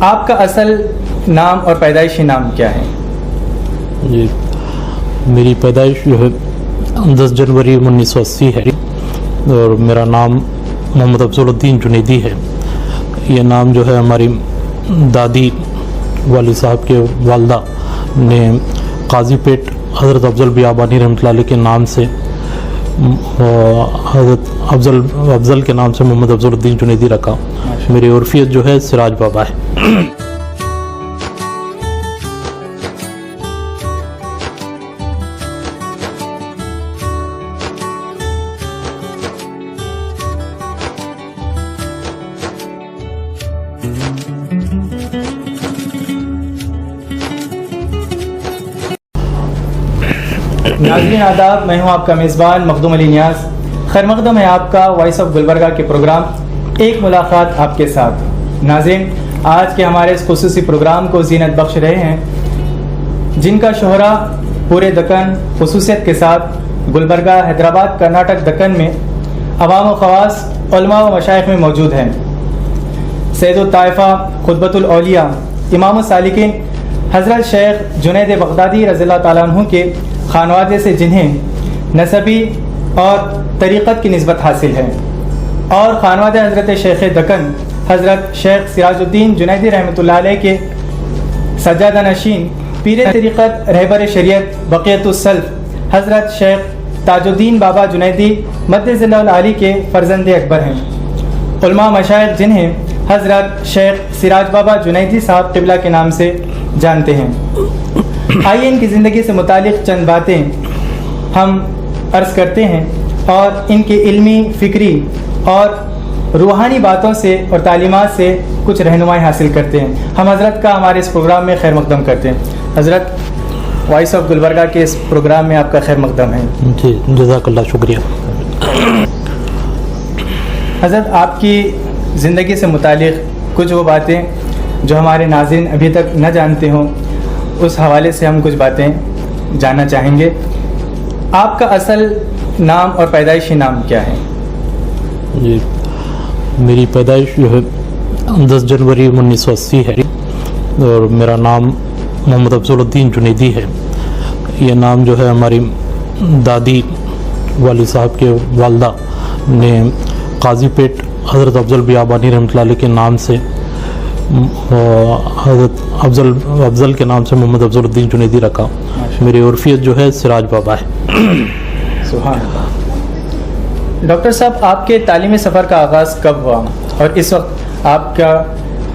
آپ کا اصل نام اور پیدائشی نام کیا ہے؟ جی، میری پیدائش جو ہے 10 جنوری 1980 ہے اور میرا نام محمد افضل الدین جنیدی ہے۔ یہ نام جو ہے ہماری دادی والد صاحب کے والدہ نے قاضی پیٹ حضرت افضل بیابانی رحمۃ اللہ علیہ کے نام سے حضرت افضل کے نام سے محمد افضل الدین جنیدی رکھا۔ میری عرفیت جو ہے سراج بابا ہے۔ ناظرین آداب، میں ہوں آپ کا میزبان مخدوم علی نیاز۔ خیر مقدم ہے آپ کا وائس آف گلبرگہ کے پروگرام ایک ملاقات آپ کے ساتھ۔ ناظرین، آج کے ہمارے اس خصوصی پروگرام کو زینت بخش رہے ہیں جن کا شہرہ پورے دکن خصوصیت کے ساتھ گلبرگہ، حیدرآباد، کرناٹک دکن میں عوام و خواص، علماء و مشائخ میں موجود ہیں۔ سید الطائفہ، قطبۃ الاولیاء، امام السالکین حضرت شیخ جنید بغدادی رضی اللہ تعالیٰ عنہ کے خانوادے سے جنہیں نسبی اور طریقت کی نسبت حاصل ہے، اور خانوادہ حضرت شیخ دکن حضرت شیخ سراج الدین جنیدی رحمۃ اللہ علیہ کے سجادہ نشین پیر طریقت رہبر شریعت بقیت السلف حضرت شیخ تاج الدین بابا جنیدی مد ظلہ العالی کے فرزند اکبر ہیں۔ علماء مشائخ جنہیں حضرت شیخ سراج بابا جنیدی صاحب قبلہ کے نام سے جانتے ہیں۔ آئیے ان کی زندگی سے متعلق چند باتیں ہم عرض کرتے ہیں اور ان کے علمی، فکری اور روحانی باتوں سے اور تعلیمات سے کچھ رہنمائی حاصل کرتے ہیں۔ ہم حضرت کا ہمارے اس پروگرام میں خیر مقدم کرتے ہیں۔ حضرت، وائس آف گلبرگہ کے اس پروگرام میں آپ کا خیر مقدم ہے۔ جی، جزاک اللہ، شکریہ۔ حضرت، آپ کی زندگی سے متعلق کچھ وہ باتیں جو ہمارے ناظرین ابھی تک نہ جانتے ہوں، اس حوالے سے ہم کچھ باتیں جاننا چاہیں گے۔ آپ کا اصل نام اور پیدائشی نام کیا ہے؟ جی، میری پیدائش جو ہے 10 جنوری 1980 ہے اور میرا نام محمد افضل الدین جنیدی ہے۔ یہ نام جو ہے ہماری دادی والد صاحب کے والدہ نے قاضی پیٹ حضرت افضل بیابانی رحمۃ اللہ علیہ کے نام سے حضرت افضل کے نام سے محمد افضل الدین جنیدی رکھا۔ میری عرفیت جو ہے سراج بابا ہے۔ سبحان اللہ۔ ڈاکٹر صاحب، آپ کے تعلیمی سفر کا آغاز کب ہوا اور اس وقت آپ کا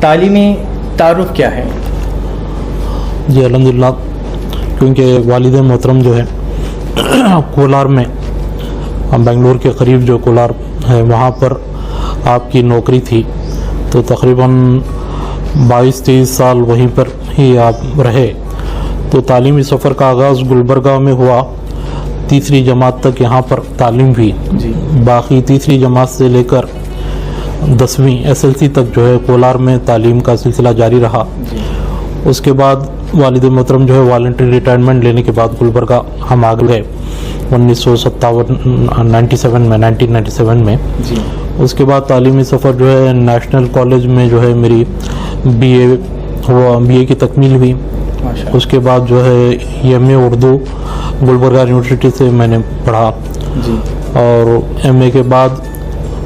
تعلیمی تعارف کیا ہے؟ جی، الحمدللہ، کیونکہ والد محترم جو ہے کولار میں، بنگلور کے قریب جو کولار ہے وہاں پر آپ کی نوکری تھی، تو تقریباً 22-23 سال وہیں پر ہی آپ رہے۔ تو تعلیمی سفر کا آغاز گلبرگہ میں ہوا، تیسری جماعت تک یہاں پر تعلیم ہوئی۔ باقی تیسری جماعت سے لے کر 10ویں SLC تک جو ہے کولار میں تعلیم کا سلسلہ جاری رہا۔ اس کے بعد والد محترم جو ہے والنٹری ریٹائرمنٹ لینے کے بعد گلبرگہ ہم آ گئے 1997 میں۔ اس کے بعد تعلیمی سفر جو ہے نیشنل کالج میں جو ہے میری BA کی تکمیل ہوئی۔ اس کے بعد جو ہے MA اردو گلبرگہ یونیورسٹی سے میں نے پڑھا، اور MA کے بعد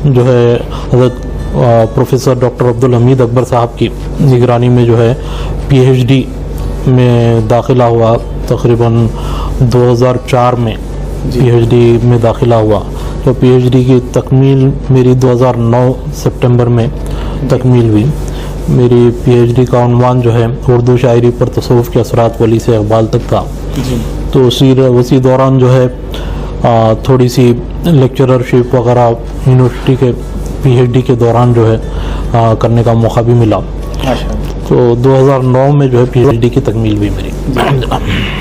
جو ہے حضرت پروفیسر ڈاکٹر عبدالحمید اکبر صاحب کی نگرانی میں جو ہے PhD میں داخلہ ہوا۔ تقریباً 2004 میں PhD میں داخلہ ہوا، تو PhD کی تکمیل میری 2009 سپٹمبر میں تکمیل ہوئی۔ میری PhD کا عنوان جو ہے اردو شاعری پر تصوف کے اثرات ولی سے اقبال تک تھا۔ تو اسی دوران جو ہے تھوڑی سی لیکچررشپ وغیرہ یونیورسٹی کے PhD کے دوران جو ہے کرنے کا موقع بھی ملا۔ تو 2009 میں جو ہے PhD کی تکمیل ہوئی میری۔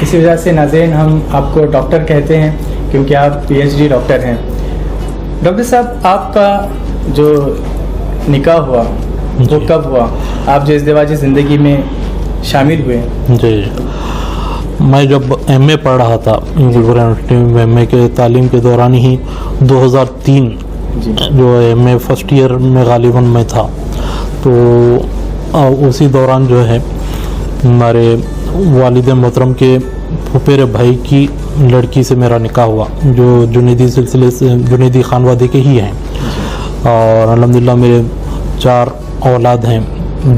اسی وجہ سے ناظرین ہم آپ کو ڈاکٹر کہتے ہیں، کیونکہ آپ PhD ڈاکٹر ہیں۔ ڈاکٹر صاحب، آپ کا جو نکاح ہوا وہ کب ہوا؟ آپ جو ازدواجی زندگی میں شامل ہوئے؟ جی، میں جب MA پڑھ رہا تھا گلبرگہ یونیورسٹی میں، MA کے تعلیم کے دوران ہی 2003 جو MA فرسٹ ایئر میں غالباً میں تھا، تو اسی دوران جو ہے ہمارے والد محترم کے پھپھیرے بھائی کی لڑکی سے میرا نکاح ہوا، جو جنیدی سلسلے سے جنیدی خانوادے کے ہی ہیں، اور الحمدللہ میرے 4 اولاد ہیں،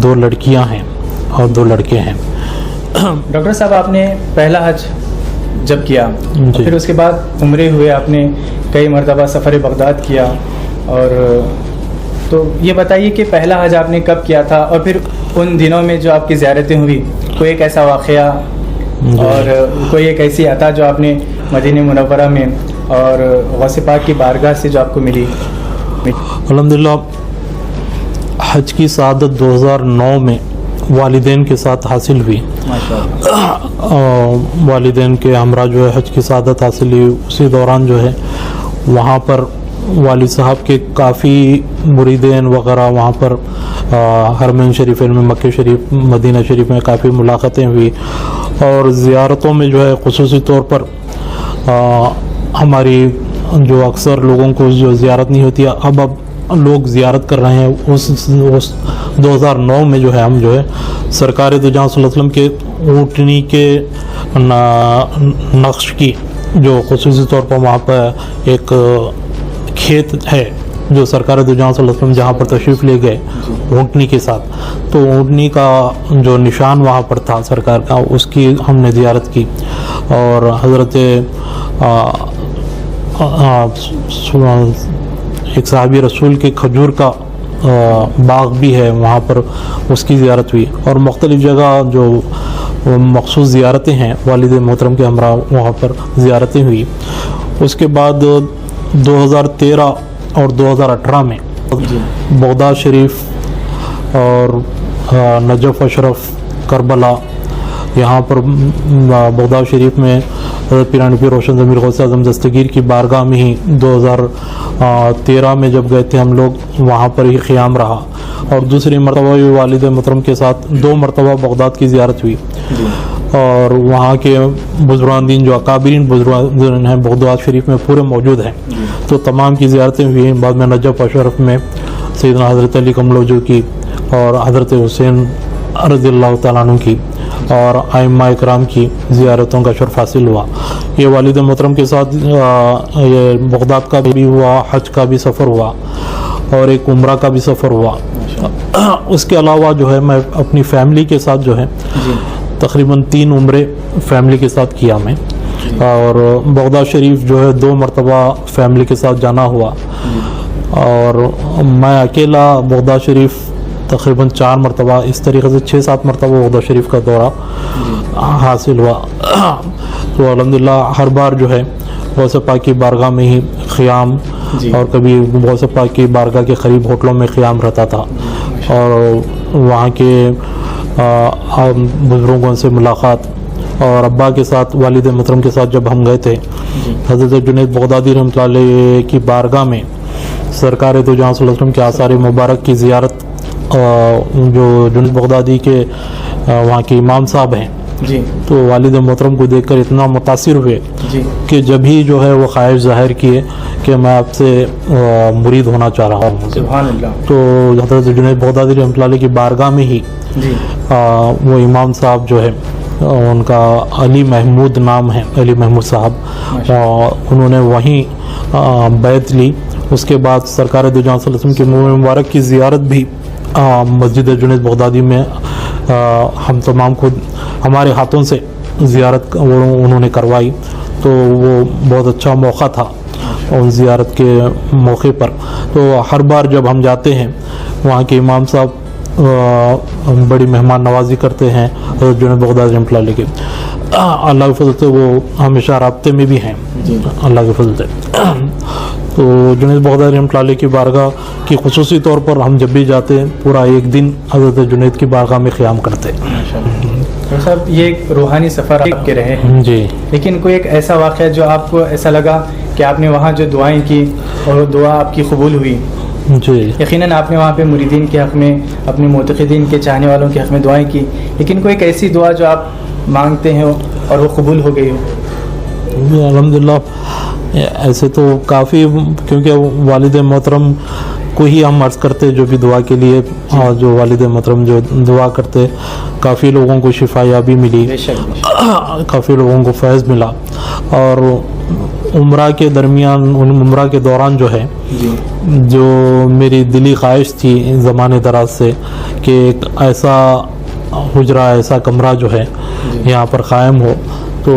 2 لڑکیاں ہیں اور 2 لڑکے ہیں۔ ڈاکٹر صاحب، آپ نے پہلا حج جب کیا، پھر اس کے بعد عمرے ہوئے، آپ نے کئی مرتبہ سفر بغداد کیا، اور تو یہ بتائیے کہ پہلا حج آپ نے کب کیا تھا، اور پھر ان دنوں میں جو آپ کی زیارتیں ہوئی، کوئی ایک ایسا واقعہ اور کوئی ایک ایسی عطا جو آپ نے مدینہ منورہ میں اور غوث پاک کی بارگاہ سے جو آپ کو ملی؟ الحمدللہ حج کی سعادت 2009 میں والدین کے ساتھ حاصل ہوئی، والدین کے ہمراہ جو ہے حج کی سعادت حاصل ہوئی۔ اسی دوران جو ہے وہاں پر والد صاحب کے کافی مریدین وغیرہ وہاں پر حرمین شریفین میں، مکہ شریف، مدینہ شریف میں کافی ملاقاتیں ہوئی، اور زیارتوں میں جو ہے خصوصی طور پر ہماری جو اکثر لوگوں کو جو زیارت نہیں ہوتی، اب لوگ زیارت کر رہے ہیں۔ اس 2009 میں جو ہے ہم جو ہے سرکار دو جہاں صلی اللہ علیہ وسلم کے اونٹنی کے نقش کی، جو خصوصی طور پر وہاں پہ ایک کھیت ہے جو سرکار دو جہاں صلی اللہ علیہ وسلم جہاں پر تشریف لے گئے اونٹنی کے ساتھ، تو اونٹنی کا جو نشان وہاں پر تھا سرکار کا، اس کی ہم نے زیارت کی، اور حضرت ایک صحابی رسول کے کھجور کا باغ بھی ہے وہاں پر، اس کی زیارت ہوئی، اور مختلف جگہ جو مخصوص زیارتیں ہیں والد محترم کے ہمراہ وہاں پر زیارتیں ہوئی۔ اس کے بعد 2013 اور 2018 میں بغداد شریف اور نجف اشرف، کربلا، یہاں پر بغداد شریف میں حضرت پیران پیر روشن ضمیر غوث اعظم دستگیر کی بارگاہ میں ہی 2013 میں جب گئے تھے ہم لوگ، وہاں پر ہی قیام رہا، اور دوسری مرتبہ بھی والد محترم کے ساتھ 2 مرتبہ بغداد کی زیارت ہوئی، اور وہاں کے بزرگان دین جو اکابرین بزرگان ہیں بغداد شریف میں پورے موجود ہیں، تو تمام کی زیارتیں ہوئی۔ بعد میں نجف اشرف میں سیدنا حضرت علی کملوجو کی اور حضرت حسین رضی اللہ تعالیٰ عنہ کی اور ائمہ اکرام کی زیارتوں کا شرف حاصل ہوا۔ یہ والد محترم کے ساتھ یہ بغداد کا بھی ہوا، حج کا بھی سفر ہوا، اور ایک عمرہ کا بھی سفر ہوا۔ اس کے علاوہ جو ہے میں اپنی فیملی کے ساتھ جو ہے تقریباً 3 عمرے فیملی کے ساتھ کیا میں، اور بغداد شریف جو ہے 2 مرتبہ فیملی کے ساتھ جانا ہوا، اور میں اکیلا بغداد شریف تقریباً 4 مرتبہ، اس طریقے سے 6-7 مرتبہ بغداد شریف کا دورہ حاصل ہوا۔ تو الحمدللہ ہر بار جو ہے غوث پاک کی بارگاہ میں ہی قیام، اور کبھی غوث پاک کی بارگاہ کے قریب ہوٹلوں میں قیام رہتا تھا، اور وہاں کے بزرگوں سے ملاقات، اور ابا کے ساتھ والد محترم کے ساتھ جب ہم گئے تھے حضرت جنید بغدادی رحمۃ اللہ علیہ کی بارگاہ میں سرکار دو جہاں صلی اللہ علیہ وسلم کے آثار مبارک کی زیارت، جو جنید بغدادی کے وہاں کے امام صاحب ہیں، تو والد محترم کو دیکھ کر اتنا متاثر ہوئے کہ جب ہی جو ہے وہ خواہش ظاہر کیے کہ میں آپ سے مرید ہونا چاہ رہا ہوں۔ سبحان اللہ۔ تو حضرت جنید بغدادی رحمۃ اللہ علیہ کی بارگاہ میں ہی وہ امام صاحب جو ہے ان کا علی محمود نام ہے، علی محمود صاحب، انہوں نے وہیں بیعت لی۔ اس کے بعد سرکار دو جہاں صلی اللہ علیہ وسلم کی نور مبارک کی زیارت بھی مسجد جنید بغدادی میں ہم تمام کو ہمارے ہاتھوں سے زیارت انہوں نے کروائی، تو وہ بہت اچھا موقع تھا ان زیارت کے موقع پر۔ تو ہر بار جب ہم جاتے ہیں وہاں کے امام صاحب بڑی مہمان نوازی کرتے ہیں حضرت جنید بغدادی رحمۃ اللہ علیہ کے، اللہ کے فضل سے وہ ہمیشہ رابطے میں بھی ہیں اللہ کے فضل سے۔ تو جنید بغدادی رحمۃ اللہ علیہ کی بارگاہ کی خصوصی طور پر ہم جب بھی جاتے ہیں پورا ایک دن حضرت جنید کی بارگاہ میں قیام کرتے ہیں۔ ڈاکٹر صاحب، یہ ایک روحانی سفر آپ کے رہے ہیں جی، لیکن کوئی ایک ایسا واقعہ جو آپ کو ایسا لگا کہ آپ نے وہاں جو دعائیں کی اور وہ دعا آپ کی قبول ہوئی؟ جی، یقیناً آپ نے وہاں پہ مریدین کے حق میں، اپنے معتقدین کے چاہنے والوں کے حق میں دعائیں کی، لیکن کوئی ایک ایسی دعا جو آپ مانگتے ہیں اور وہ قبول ہو گئی ہو؟ الحمدللہ ایسے تو کافی، کیونکہ والد محترم کو ہی ہم عرض کرتے جو بھی دعا کے لیے، جو والد محترم جو دعا کرتے، کافی لوگوں کو شفا یابی ملی، کافی لوگوں کو فیض ملا. اور عمرہ کے درمیان، عمرہ کے دوران جو ہے جو میری دلی خواہش تھی زمانے دراز سے کہ ایک ایسا حجرہ، ایسا کمرہ جو ہے یہاں پر قائم ہو، تو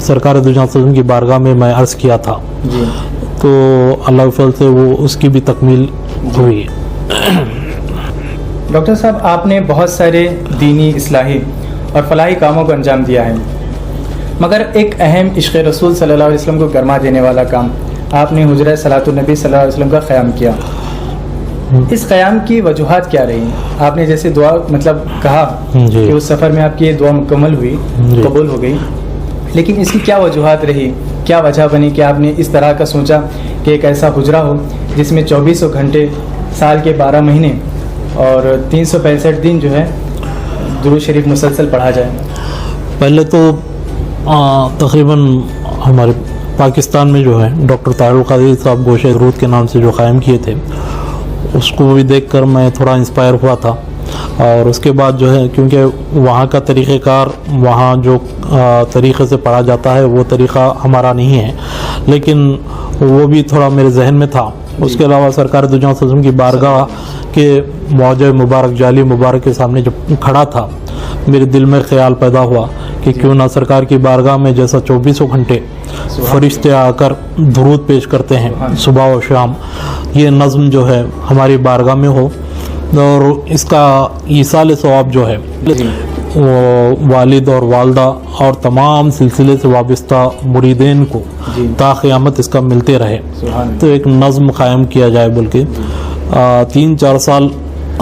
سرکار دو جہاں صلی اللہ علیہ وسلم کی بارگاہ میں میں عرض کیا تھا، تو اللہ کے فضل سے وہ اس کی بھی تکمیل ہوئی. ڈاکٹر صاحب، آپ نے بہت سارے دینی، اصلاحی اور فلاحی کاموں کو انجام دیا ہے، مگر ایک اہم عشق رسول صلی اللہ علیہ وسلم کو گرما دینے والا کام آپ نے حجرہ صلاۃ النبی صلی اللہ علیہ وسلم کا قیام کیا. اس قیام کی وجوہات کیا رہی؟ آپ نے جیسے دعا کہا کہ اس سفر میں آپ کی یہ دعا مکمل ہوئی، قبول ہو گئی، لیکن اس کی کیا وجوہات رہی؟ کیا وجہ بنی کہ آپ نے اس طرح کا سوچا کہ ایک ایسا حجرہ ہو جس میں 2400 گھنٹے، سال کے 12 مہینے اور 365 دن جو ہے درود شریف مسلسل پڑھا جائے؟ پہلے تو تقریباً ہمارے پاکستان میں جو ہے ڈاکٹر طاہر القادری صاحب گوشہ درود کے نام سے جو قائم کیے تھے، اس کو بھی دیکھ کر میں تھوڑا انسپائر ہوا تھا. اور اس کے بعد جو ہے کیونکہ وہاں کا طریقہ کار، وہاں جو طریقے سے پڑھا جاتا ہے وہ طریقہ ہمارا نہیں ہے، لیکن وہ بھی تھوڑا میرے ذہن میں تھا. اس کے علاوہ سرکار دو جہاں صلی اللہ علیہ وسلم کی بارگاہ کے معجزہ مبارک، جعلی مبارک کے سامنے جب کھڑا تھا، میرے دل میں خیال پیدا ہوا کہ کیوں نہ سرکار کی بارگاہ میں جیسا 2400 گھنٹے فرشتے آ کر درود پیش کرتے ہیں صبح و شام، یہ نظم جو ہے ہماری بارگاہ میں ہو، اور اس کا ایصال ثواب جو ہے وہ والد اور والدہ اور تمام سلسلے سے وابستہ مریدین کو تا قیامت اس کا ملتے رہے. تو ایک نظم قائم کیا جائے، بلکہ 3-4 سال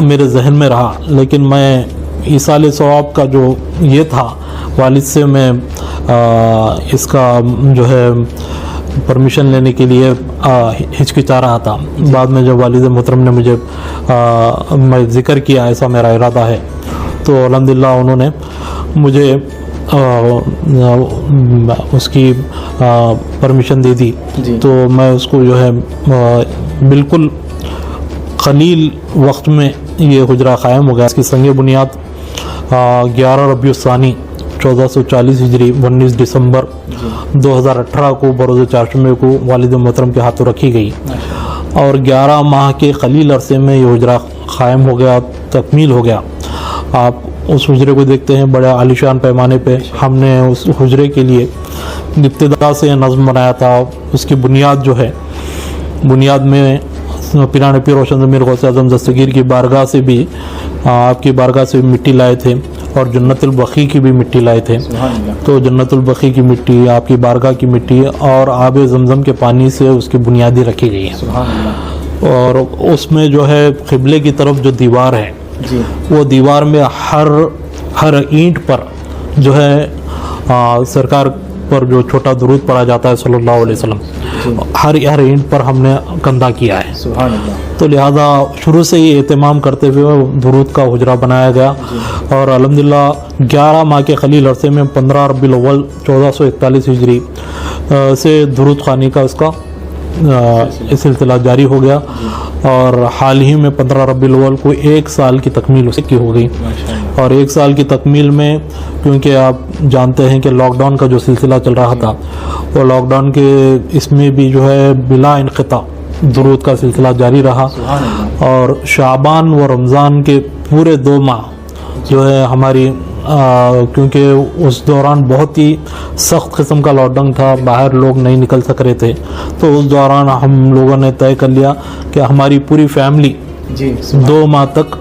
میرے ذہن میں رہا، لیکن میں ایصال ثواب کا جو یہ تھا، والد سے میں اس کا جو ہے پرمیشن لینے کے لیے ہچکچا رہا تھا. بعد میں جب والد محترم نے مجھے میں ذکر کیا ایسا میرا ارادہ ہے، تو الحمدللہ انہوں نے مجھے اس کی پرمیشن دے دی. تو میں اس کو جو ہے بالکل قلیل وقت میں یہ حجرہ قائم ہو گیا. اس کی سنگ بنیاد 11 ربیع الثانی 1440 ہجری 19 دسمبر 2018 کو بروز چہارشنبے کو والد محترم کے ہاتھوں رکھی گئی، اور 11 ماہ کے قلیل عرصے میں یہ حجرہ قائم ہو گیا، تکمیل ہو گیا. آپ اس حجرے کو دیکھتے ہیں بڑے عالیشان پیمانے پہ. ہم نے اس حجرے کے لیے ابتدا سے نظم بنایا تھا. اس کی بنیاد جو ہے، بنیاد میں پیران پیر روشن ضمیر غوث اعظم دستگیر کی بارگاہ سے بھی، آپ کی بارگاہ سے مٹی لائے تھے، اور جنت البقیع کی بھی مٹی لائے تھے. تو جنت البقیع کی مٹی، آپ کی بارگاہ کی مٹی اور آب زمزم کے پانی سے اس کی بنیادی رکھی گئی ہے. اور اس میں جو ہے قبلے کی طرف جو دیوار ہے، وہ دیوار میں ہر اینٹ پر جو ہے سرکار پر جو چھوٹا درود پڑھا جاتا ہے صلی اللہ علیہ وسلم، ہر اینٹ پر ہم نے کندہ کیا ہے. تو لہذا شروع سے ہی اہتمام کرتے ہوئے درود کا حجرہ بنایا گیا، اور الحمدللہ 11 ماہ کے قلیل عرصے میں 15 ربیع الاول 1441 ہجری سے درود خوانی کا اس کا سلسلہ جاری ہو گیا. اور حال ہی میں 15 ربیع الاول کو 1 سال کی تکمیل اس کی ہو گئی. اور 1 سال کی تکمیل میں، کیونکہ آپ جانتے ہیں کہ لاک ڈاؤن کا جو سلسلہ چل رہا تھا، وہ لاک ڈاؤن کے اس میں بھی جو ہے بلا انقطاع درود کا سلسلہ جاری رہا. اور شعبان و رمضان کے پورے 2 ماہ جو ہے ہماری، کیونکہ اس دوران بہت ہی سخت قسم کا لاک ڈاؤن تھا، باہر لوگ نہیں نکل سک رہے تھے، تو اس دوران ہم لوگوں نے طے کر لیا کہ ہماری پوری فیملی 2 ماہ تک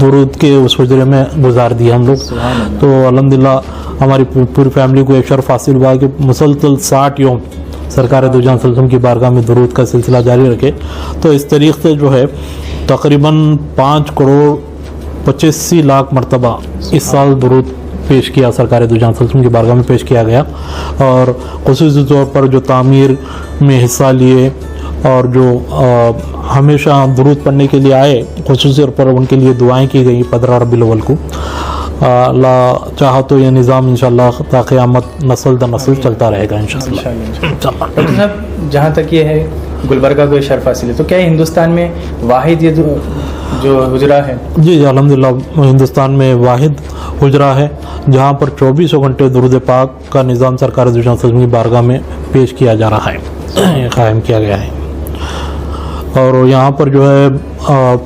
درود کے اس حجرے میں گزار دیا ہم لوگ. تو الحمدللہ ہماری پوری فیملی کو ایک شرف حاصل ہوا کہ مسلسل 60 یوم سرکار دو جہاں صلی اللہ علیہ وسلم کی بارگاہ میں درود کا سلسلہ جاری رکھے. تو اس طریقے سے جو ہے تقریباً 5 کروڑ 85 لاکھ مرتبہ اس سال درود پیش کیا سرکار دو جہاں صلی اللہ علیہ وسلم کی بارگاہ میں پیش کیا گیا. اور خصوصی طور پر جو تعمیر میں حصہ لیے اور جو ہمیشہ درود پڑھنے کے لیے آئے، خصوصی طور پر ان کے لیے دعائیں کی گئی 15 ربیع الاول کو. اللہ چاہا تو یہ نظام انشاءاللہ تا قیامت نسل در نسل چلتا رہے گا انشاءاللہ. ڈاکٹر صاحب، جہاں تک یہ ہے گلبرگہ کو یہ شرف حاصل ہے، تو کیا ہندوستان میں واحد یہ جو حجرہ ہے؟ جی الحمدللہ ہندوستان میں واحد حجرہ ہے جہاں پر 24 گھنٹے درود پاک کا نظام سرکار کی بارگاہ میں پیش کیا جا رہا ہے، قائم کیا گیا ہے. اور یہاں پر جو ہے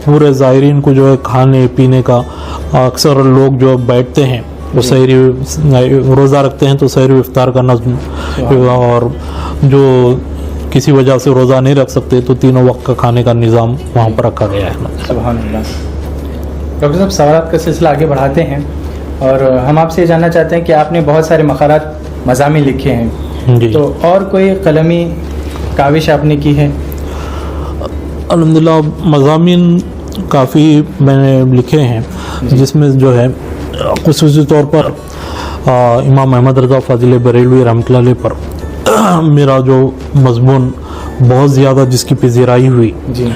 پورے زائرین کو جو ہے کھانے پینے کا، اکثر لوگ جو بیٹھتے ہیں وہ سحری روزہ رکھتے ہیں تو سحری افطار کا نظم، اور جو کسی وجہ سے روزہ نہیں رکھ سکتے تو تینوں وقت کا کھانے کا نظام وہاں پر رکھا گیا ہے. سبحان اللہ. ڈاکٹر صاحب سوالات کا سلسلہ آگے بڑھاتے ہیں اور ہم آپ سے جاننا چاہتے ہیں کہ آپ نے بہت سارے مقالات مضامین لکھے ہیں جی. تو اور کوئی قلمی کاوش آپ نے کی ہے؟ الحمدللہ مضامین کافی میں نے لکھے ہیں جس میں جو ہے خصوصی طور پر امام احمد رضا فاضل بریلوی رحمۃ اللہ علیہ پر میرا جو مضمون بہت زیادہ جس کی پذیرائی ہوئی، جی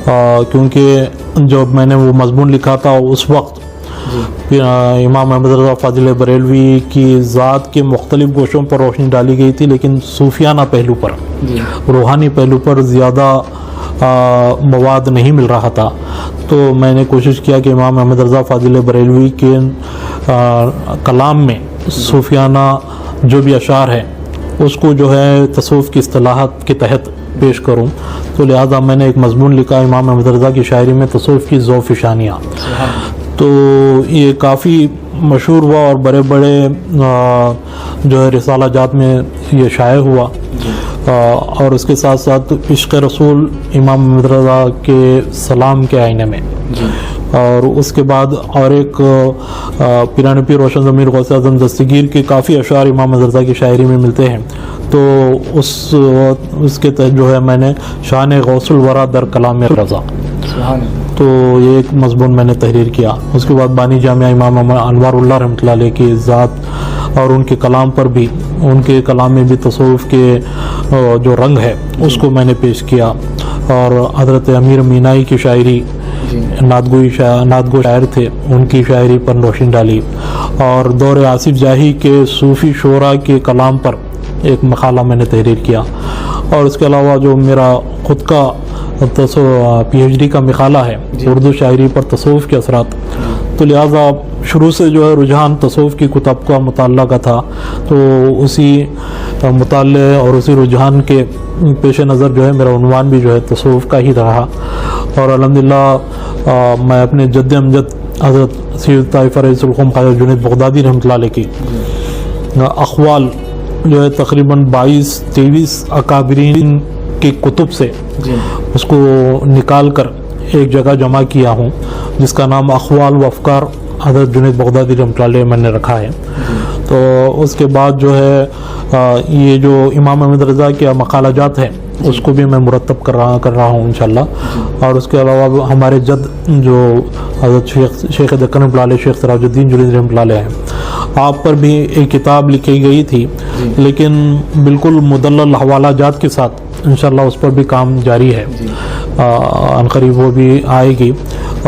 کیونکہ جب میں نے وہ مضمون لکھا تھا اس وقت امام احمد رضا فاضل بریلوی کی ذات کے مختلف گوشوں پر روشنی ڈالی گئی تھی، لیکن صوفیانہ پہلو پر، روحانی پہلو پر زیادہ مواد نہیں مل رہا تھا. تو میں نے کوشش کیا کہ امام احمد رضا فاضل بریلوی کے کلام میں صوفیانہ جو بھی اشعار ہے اس کو جو ہے تصوف کی اصطلاحات کے تحت پیش کروں. تو لہذا میں نے ایک مضمون لکھا امام احمد رضا کی شاعری میں تصوف کی ذوف شانیاں. تو یہ کافی مشہور ہوا اور بڑے بڑے جو ہے رسالہ جات میں یہ شائع ہوا. اور اس کے ساتھ ساتھ عشق رسول امام احمد رضا کے سلام کے آئینے میں، اور اس کے بعد اور ایک پیران پیر روشن ضمیر غوث اعظم دستگیر کے کافی اشعار امام احمد رضا کی شاعری میں ملتے ہیں. تو اس کے تحت جو ہے میں نے شان غوث الورا در کلام رضا، تو یہ ایک مضمون میں نے تحریر کیا. اس کے بعد بانی جامعہ امام انوار اللہ رحمۃ اللہ علیہ کی ذات اور ان کے کلام پر بھی، ان کے کلام میں بھی تصوف کے جو رنگ ہے اس کو میں نے پیش کیا. اور حضرت امیر مینائی کی شاعری، نعت گو شاعر تھے، ان کی شاعری پر روشنی ڈالی. اور دور آصف جاہی کے صوفی شعراء کے کلام پر ایک مقالہ میں نے تحریر کیا. اور اس کے علاوہ جو میرا خود کا PhD کا مقالہ ہے اردو شاعری پر تصوف کے اثرات، تو لہٰذا شروع سے جو ہے رجحان تصوف کی کتب کا مطالعہ کا تھا. تو اسی مطالعے اور اسی رجحان کے پیش نظر جو ہے میرا عنوان بھی جو ہے تصوف کا ہی رہا. اور الحمدللہ میں اپنے جد امجد حضرت سید طائفہ رئیس القوم خواجہ جنید بغدادی رحمۃ اللہ علیہ کی اقوال جو ہے تقریباً 22-23 اکابرین کی کتب سے اس کو نکال کر ایک جگہ جمع کیا ہوں جس کا نام اقوال و افکار حضرت جنید بغدادی رحمۃ اللہ علیہ میں نے رکھا ہے. تو اس کے بعد جو ہے یہ جو امام احمد رضا کے مقالہ جات ہیں اس کو بھی میں مرتب کر رہا ہوں انشاءاللہ. اور اس کے علاوہ ہمارے جد جو حضرت شیخ دکن رحمۃ اللہ علیہ شیخ سراج الدین جلیل رحمۃ اللہ علیہ ہیں، آپ پر بھی ایک کتاب لکھی گئی تھی لیکن بالکل مدلل حوالہ جات کے ساتھ انشاءاللہ اس پر بھی کام جاری ہے، عنقریب وہ بھی آئے گی.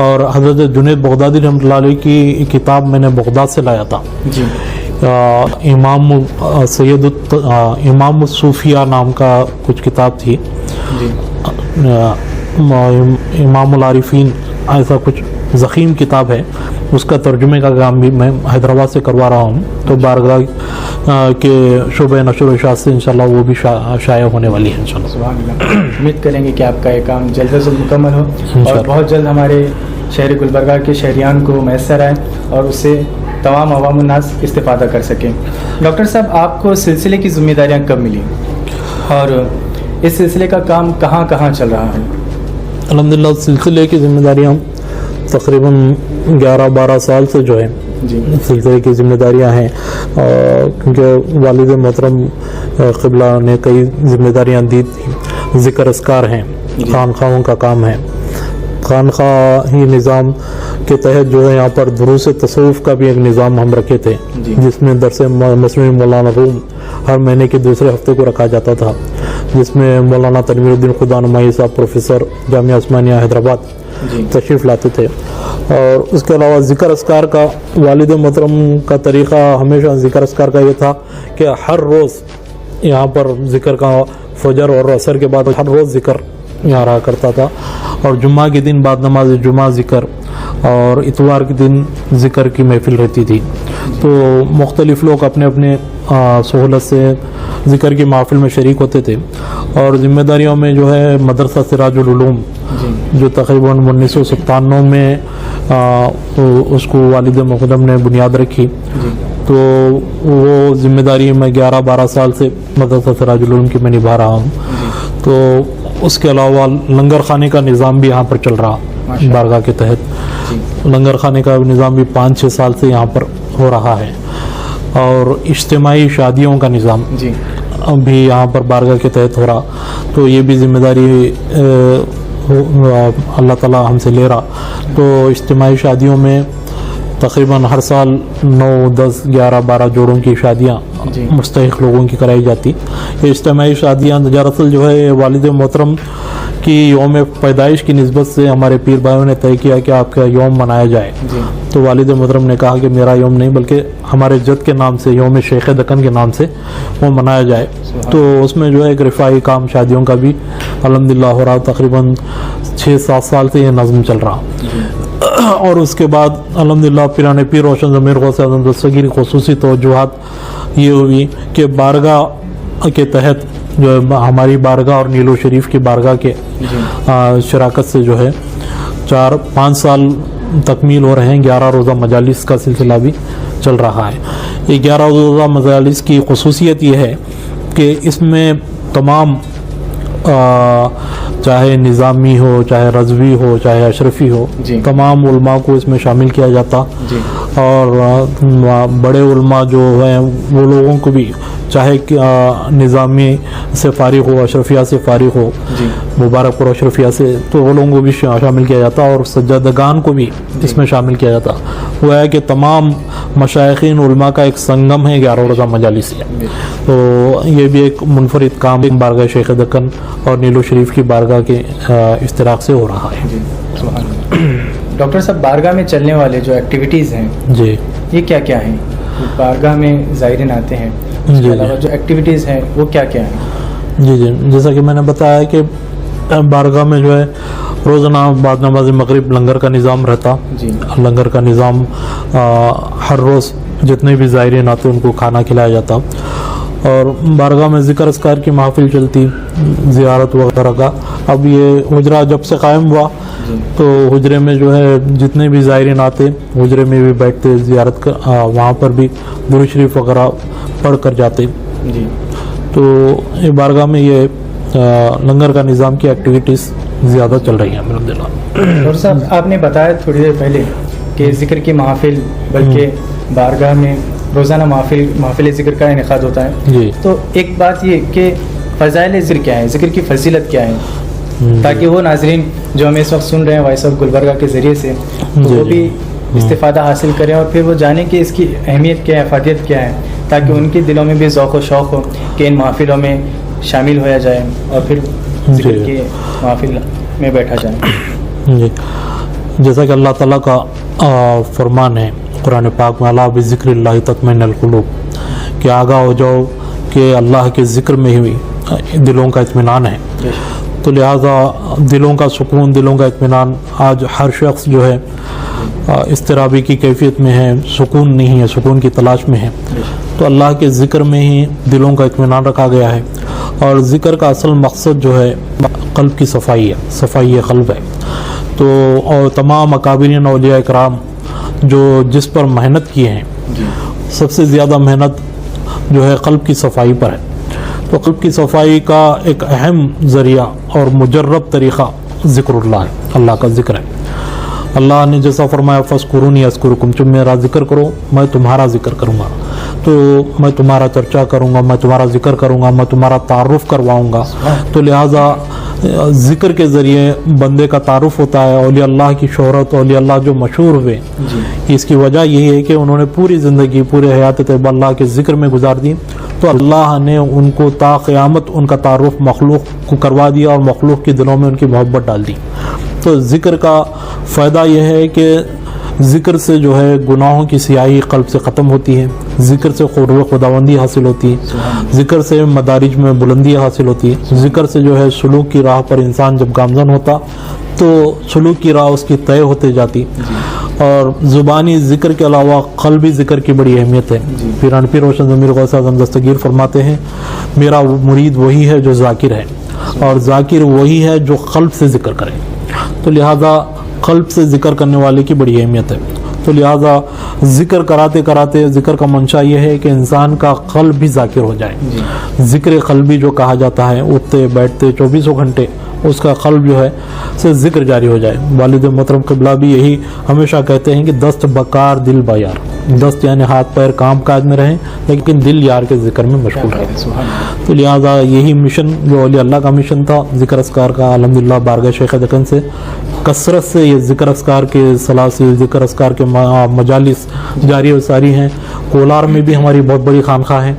اور حضرت جنید بغدادی رحمۃ اللہ علیہ کی کتاب میں نے بغداد سے لایا تھا، امام الصوفیہ نام کا کچھ کتاب تھی، امام العارفین ایسا کچھ ضخیم کتاب ہے. اس کا ترجمے کا کام بھی میں حیدرآباد سے کروا رہا ہوں. تو بارگاہ کے شعبہ نشر و اشاعت سے انشاءاللہ وہ بھی شائع ہونے والی ہے انشاءاللہ. سبحان اللہ. امید کریں گے کہ آپ کا یہ کام جلد از جلد مکمل ہو اور بہت جلد ہمارے شہر گلبرگہ کے شہریان کو میسر آئے اور اس سے تمام عوام الناس استفادہ کر سکیں. ڈاکٹر صاحب آپ کو سلسلے کی ذمہ داریاں کب ملی اور اس سلسلے کا کام کہاں کہاں چل رہا ہے؟ الحمدللہ سلسلے کی ذمہ داریاں تقریباً 11-12 سال سے جو ہے سلسلے کی ذمہ داریاں ہیں، کیونکہ والد محترم قبلہ نے کئی ذمہ داریاں دی تھیں. ذکر اذکار ہیں، خانخواہوں کا کام ہے، خانخواہی نظام کے تحت جو ہے یہاں پر دروس تصوف کا بھی ایک نظام ہم رکھے تھے جس میں درس مصنوی مولانا روم ہر مہینے کے دوسرے ہفتے کو رکھا جاتا تھا، جس میں مولانا تنویر الدین خدا نمائی صاحب پروفیسر جامعہ عثمانیہ حیدرآباد تشریف لاتے تھے. اور اس کے علاوہ ذکر اذکار کا والد محترم کا طریقہ ہمیشہ ذکر اذکار کا یہ تھا کہ ہر روز یہاں پر ذکر کا فجر اور عصر کے بعد ہر روز ذکر یہاں رہا کرتا تھا، اور جمعہ کے دن بعد نماز جمعہ ذکر، اور اتوار کے دن ذکر کی محفل رہتی تھی۔ تو مختلف لوگ اپنے اپنے سہولت سے ذکر کی محفل میں شریک ہوتے تھے، اور ذمہ داریوں میں جو ہے مدرسہ سراج العلوم جو تقریباً 1997 میں اس کو والد مقدم نے بنیاد رکھی، تو وہ ذمہ داری میں 11-12 سال سے مدرسہ سراج العلوم کی میں نبھا رہا ہوں۔ تو اس کے علاوہ لنگر خانے کا نظام بھی یہاں پر چل رہا بارگاہ کے تحت، لنگر خانے کا نظام بھی 5-6 سال سے یہاں پر ہو رہا ہے، اور اجتماعی شادیوں کا نظام بھی یہاں پر بارگاہ کے تحت ہو رہا۔ تو یہ بھی ذمہ داری اللہ تعالیٰ ہم سے لے رہا۔ تو اجتماعی شادیوں میں تقریباً ہر سال 9, 10, 11, 12 جوڑوں کی شادیاں مستحق لوگوں کی کرائی جاتی۔ یہ اجتماعی شادیاں دراصل جو ہے والد محترم کی یوم پیدائش کی نسبت سے ہمارے پیر بھائیوں نے طے کیا کہ آپ کا یوم منایا جائے۔ تو والد محترم نے کہا کہ میرا یوم نہیں بلکہ ہمارے جد کے نام سے یوم شیخ دکن کے نام سے وہ منایا جائے۔ تو اس میں جو ہے ایک رفاعی کام شادیوں کا بھی الحمدللہ ہو رہا، تقریباً 6-7 سال سے یہ نظم چل رہا۔ اور اس کے بعد الحمدللہ پیران پیر روشن ضمیر غوث اعظم دستگیر خصوصی توجہات یہ ہوئی کہ بارگاہ کے تحت جو ہماری بارگاہ اور نیلو شریف کی بارگاہ کے شراکت سے جو ہے 4-5 سال تکمیل ہو رہے ہیں۔ 11 روزہ مجالس کا سلسلہ بھی چل رہا ہے۔ یہ 11 روزہ مجالس کی خصوصیت یہ ہے کہ اس میں تمام چاہے نظامی ہو، چاہے رضوی ہو، چاہے اشرفی ہو، تمام علماء کو اس میں شامل کیا جاتا، اور بڑے علماء جو ہیں وہ لوگوں کو بھی چاہے نظامی سے فارغ ہو، اشرفیہ سے فارغ ہو، مبارک پور اشرفیہ سے، تو وہ لوگوں کو بھی شامل کیا جاتا، اور سجادگان کو بھی اس میں شامل کیا جاتا۔ وہ ہے کہ تمام مشائخین علماء کا ایک سنگم ہے 11 روزہ مجالس۔ تو یہ بھی ایک منفرد کام بارگاہ شیخ دکن اور نیلو شریف کی بارگاہ کے اشتراک سے ہو رہا ہے۔ ڈاکٹر صاحب، بارگاہ میں چلنے والے جو ایکٹیویٹیز ہیں جی یہ کیا کیا ہیں؟ بارگاہ میں زائرین آتے ہیں، اس کے علاوہ جو ایکٹیویٹیز ہیں وہ کیا کیا ہیں؟ جی جیسا کہ میں نے بتایا کہ بارگاہ میں جو ہے روزانہ بعد نماز مغرب لنگر کا نظام رہتا۔ لنگر کا نظام ہر روز جتنے بھی زائرین آتے ان کو کھانا کھلایا جاتا، اور بارگاہ میں ذکر اذکار کی محفل چلتی، زیارت وغیرہ کا۔ اب یہ حجرہ جب سے قائم ہوا تو حجرے میں جو ہے جتنے بھی زائرین آتے حجرے میں بھی بیٹھتے، زیارت وہاں پر بھی درود شریف وغیرہ پڑھ کر جاتے۔ تو یہ بارگاہ میں یہ لنگر کا نظام کی ایکٹیویٹیز زیادہ چل رہی ہیں الحمدللہ۔ ڈاکٹر صاحب، آپ نے بتایا تھوڑی دیر پہلے کہ ذکر کی محفل بلکہ بارگاہ میں روزانہ محفل ذکر کا انعقاد ہوتا ہے۔ تو ایک بات یہ کہ فضائل ذکر کیا ہے، ذکر کی فضیلت کیا ہے، تاکہ وہ ناظرین جو ہمیں اس وقت سن رہے ہیں وائس آف گلبرگہ کے ذریعے سے، تو وہ بھی استفادہ حاصل کریں، اور پھر وہ جانیں کہ اس کی اہمیت کیا ہے، افادیت کیا ہے، تاکہ ان کے دلوں میں بھی ذوق و شوق ہو کہ ان محفلوں میں شامل ہوا جائے اور پھر ذکر کی محفل میں بیٹھا جائے۔ جی جیسا کہ اللہ تعالیٰ کا فرمان ہے قرآن پاک میں، الا بذکر اللہ تطمئن القلوب، کہ آگاہ ہو جاؤ کہ اللہ کے ذکر میں ہی دلوں کا اطمینان ہے۔ تو لہٰذا دلوں کا سکون، دلوں کا اطمینان، آج ہر شخص جو ہے اضطرابی کی کیفیت میں ہے، سکون نہیں ہے، سکون کی تلاش میں ہے۔ تو اللہ کے ذکر میں ہی دلوں کا اطمینان رکھا گیا ہے، اور ذکر کا اصل مقصد جو ہے قلب کی صفائی ہے، صفائی قلب ہے۔ تو اور تمام اکابرین اولیاء اکرام جو جس پر محنت کیے ہیں، سب سے زیادہ محنت جو ہے قلب کی صفائی پر ہے۔ تو قلب کی صفائی کا ایک اہم ذریعہ اور مجرب طریقہ ذکر اللہ ہے، اللہ کا ذکر ہے۔ اللہ نے جیسا فرمایا فاذکرونی اذکرکم، تم میرا ذکر کرو میں تمہارا ذکر کروں گا۔ تو میں تمہارا چرچا کروں گا، میں تمہارا ذکر کروں گا، میں تمہارا تعارف کرواؤں گا۔ تو لہٰذا ذکر کے ذریعے بندے کا تعارف ہوتا ہے۔ اولیاء اللہ کی شہرت، اولیاء اللہ جو مشہور ہوئے، اس کی وجہ یہی ہے کہ انہوں نے پوری زندگی، پورے حیات طیبہ اللہ کے ذکر میں گزار دی، تو اللہ نے ان کو تا قیامت ان کا تعارف مخلوق کو کروا دیا، اور مخلوق کے دلوں میں ان کی محبت ڈال دی۔ تو ذکر کا فائدہ یہ ہے کہ ذکر سے جو ہے گناہوں کی سیاہی قلب سے ختم ہوتی ہے، ذکر سے قرب خداوندی حاصل ہوتی ہے، ذکر سے مدارج میں بلندی حاصل ہوتی ہے، ذکر سے جو ہے سلوک کی راہ پر انسان جب گامزن ہوتا تو سلوک کی راہ اس کی طے ہوتے جاتی، اور زبانی ذکر کے علاوہ قلبی ذکر کی بڑی اہمیت ہے۔ پیران پیر روشن ضمیر غوث اعظم دستگیر فرماتے ہیں میرا مرید وہی ہے جو ذاکر ہے، اور ذاکر وہی ہے جو قلب سے ذکر کرے، تو لہذا قلب سے ذکر کرنے والے کی بڑی اہمیت ہے۔ تو لہذا ذکر کراتے کراتے ذکر کا منشا یہ ہے کہ انسان کا قلب بھی ذاکر ہو جائے۔ ذکر قلبی جو کہا جاتا ہے، اٹھتے بیٹھتے 24 گھنٹے اس کا قلب جو ہے سے ذکر جاری ہو جائے۔ والد محترم قبلہ بھی یہی ہمیشہ کہتے ہیں کہ دست بکار دل بیار، دست یعنی ہاتھ پیر کام کاج میں رہیں لیکن دل یار کے ذکر میں مشغول رہے۔ تو لہٰذا یہی مشن جو اولیاء اللہ کا مشن تھا ذکر اذکار کا، الحمدللہ بارگاہ شیخ دکن سے کثرت سے یہ ذکر اذکار کے سلاسل، ذکر اذکار کے مجالس جاری و ساری ہیں۔ کولار میں بھی ہماری بہت بڑی خانقاہ ہے،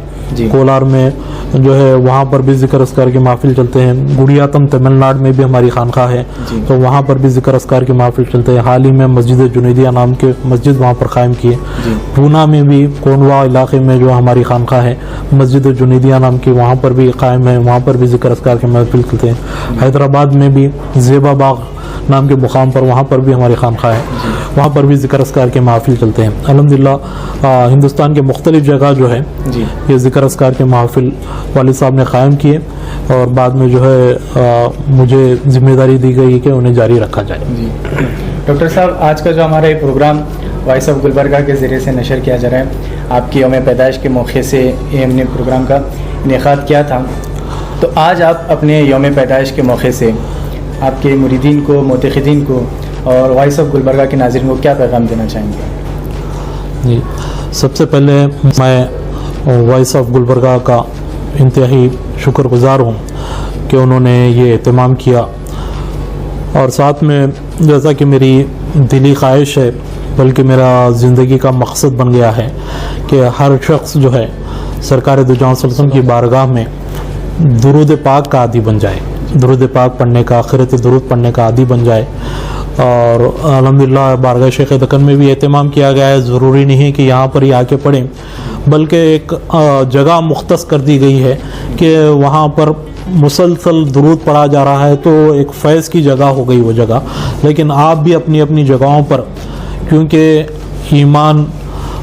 کولار میں جو ہے وہاں پر بھی ذکر اذکار کے محفل چلتے ہیں۔ گڑیاتم تمل ناڈ میں بھی ہماری خانقاہ ہے، تو وہاں پر بھی ذکر اذکار کے محفل چلتے ہیں۔ حال ہی میں مسجد جنیدیہ نام کے مسجد وہاں پر قائم کیے۔ پونا میں بھی کونوا علاقے میں جو ہماری خانقاہ ہے مسجد جنیدیہ نام کی، وہاں پر بھی قائم ہے، وہاں پر بھی ذکر اذکار کے محفل چلتے ہیں۔ حیدرآباد میں بھی زیبا باغ نام کے مقام پر وہاں پر بھی ہماری خانقاہ ہے، وہاں پر بھی ذکر اذکار کے محافل چلتے ہیں۔ الحمدللہ ہندوستان کے مختلف جگہ جو ہے یہ ذکر اذکار کے محافل والد صاحب نے قائم کیے، اور بعد میں جو ہے مجھے ذمہ داری دی گئی کہ انہیں جاری رکھا جائے۔ ڈاکٹر صاحب، آج کا جو ہمارا یہ پروگرام وائس آف گلبرگہ کے ذریعے سے نشر کیا جا رہا ہے، آپ کی یوم پیدائش کے موقع سے یہ ہم نے پروگرام کا انعقاد کیا تھا، تو آج آپ اپنے یوم پیدائش کے موقع سے آپ کے مریدین کو، معتقدین کو اور وائس آف گلبرگہ کے ناظرین کو کیا پیغام دینا چاہیں گے؟ جی، سب سے پہلے میں وائس آف گلبرگہ کا انتہائی شکر گزار ہوں کہ انہوں نے یہ اہتمام کیا، اور ساتھ میں جیسا کہ میری دلی خواہش ہے بلکہ میرا زندگی کا مقصد بن گیا ہے کہ ہر شخص جو ہے سرکار دو جہاں صلی اللہ علیہ وسلم کی بارگاہ میں درود پاک کا عادی بن جائے، درود پاک پڑھنے کا، آخرت درود پڑھنے کا عادی بن جائے۔ اور الحمدللہ بارگاہ شیخ دکن میں بھی اہتمام کیا گیا ہے، ضروری نہیں کہ یہاں پر ہی آ کے پڑھیں، بلکہ ایک جگہ مختص کر دی گئی ہے کہ وہاں پر مسلسل درود پڑھا جا رہا ہے، تو ایک فیض کی جگہ ہو گئی وہ جگہ۔ لیکن آپ بھی اپنی اپنی جگہوں پر، کیونکہ ایمان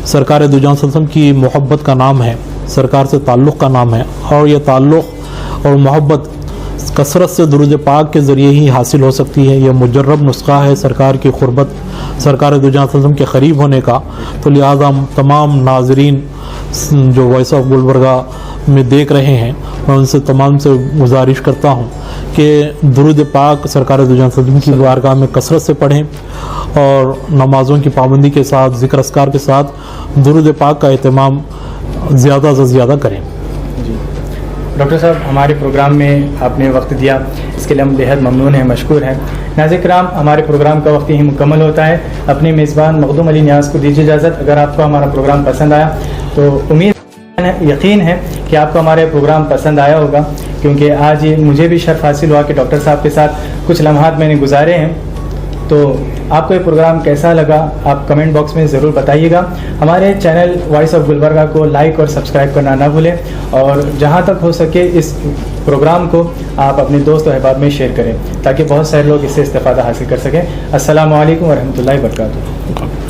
سرکار دو جہاں صلی اللہ علیہ وسلم کی محبت کا نام ہے، سرکار سے تعلق کا نام ہے، اور یہ تعلق اور محبت کثرت سے درود پاک کے ذریعے ہی حاصل ہو سکتی ہے۔ یہ مجرب نسخہ ہے سرکار کی قربت، سرکار دو جہاں صلی اللہ علیہ وسلم کے قریب ہونے کا۔ تو لہٰذا تمام ناظرین جو وائس آف گلبرگہ میں دیکھ رہے ہیں، میں ان سے تمام سے گزارش کرتا ہوں کہ درود پاک سرکار دو جہاں صلی اللہ علیہ وسلم کی بارگاہ میں کثرت سے پڑھیں، اور نمازوں کی پابندی کے ساتھ، ذکر اذکار کے ساتھ درود پاک کا اہتمام زیادہ سے زیادہ کریں۔ ڈاکٹر صاحب، ہمارے پروگرام میں آپ نے وقت دیا، اس کے لیے ہم بےحد ممنون ہیں، مشکور ہیں۔ ناظرین کرام، ہمارے پروگرام کا وقت یہی مکمل ہوتا ہے۔ اپنے میزبان مخدوم علی نیاز کو دیجیے اجازت۔ اگر آپ کو ہمارا پروگرام پسند آیا تو یقین ہے کہ آپ کو ہمارے پروگرام پسند آیا ہوگا، کیونکہ آج مجھے بھی شرف حاصل ہوا کہ ڈاکٹر صاحب کے ساتھ کچھ لمحات میں نے گزارے ہیں۔ تو آپ کو یہ پروگرام کیسا لگا آپ کمنٹ باکس میں ضرور بتائیے گا۔ ہمارے چینل وائس آف گلبرگہ کو لائک اور سبسکرائب کرنا نہ بھولیں، اور جہاں تک ہو سکے اس پروگرام کو آپ اپنے دوست و احباب میں شیئر کریں تاکہ بہت سارے لوگ اس سے استفادہ حاصل کر سکیں۔ السلام علیکم ورحمۃ اللہ وبرکاتہ۔